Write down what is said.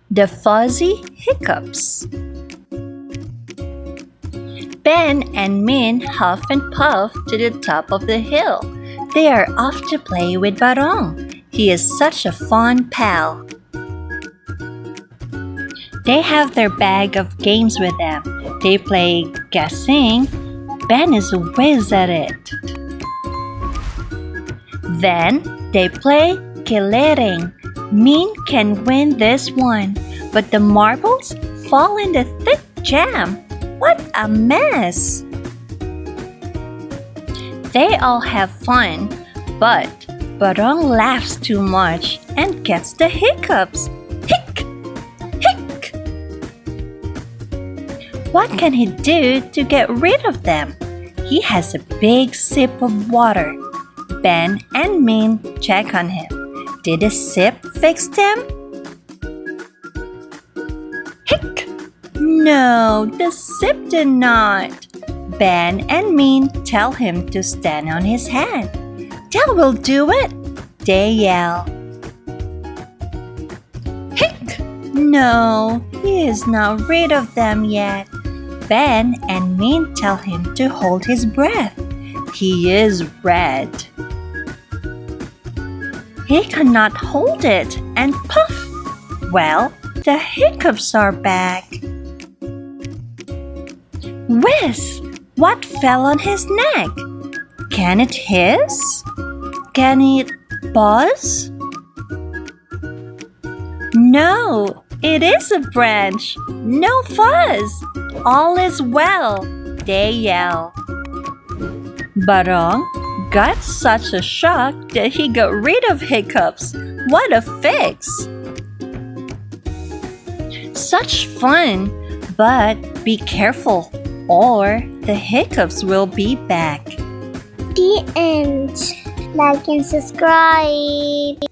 The Fussy Hiccups. Ben and Min huff and puff to the top of the hill. They are off to play with Barong. He is such a fun pal. They have their bag of games with them. They play guessing. Ben is a whiz at it. Then they play killing. Min can win this one, but the marbles fall in the thick jam. What a mess! They all have fun, but Barong laughs too much and gets the hiccups. Hic! Hic! What can he do to get rid of them? He has a big sip of water. Ben and Min check on him. Did the sip fix them? Hic! No, the sip did not. Ben and Min tell him to stand on his hand. That will do it, they yell. Hic! No, he is not rid of them yet. Ben and Min tell him to hold his breath. He is red. He cannot hold it and puff. Well, the hiccups are back. Whiz! What fell on his neck? Can it hiss? Can it buzz? No, it is a branch. No fuzz. All is well, they yell. Barong got such a shock that he got rid of hiccups. What a fix! Such fun, but be careful or the hiccups will be back. The end. Like and subscribe.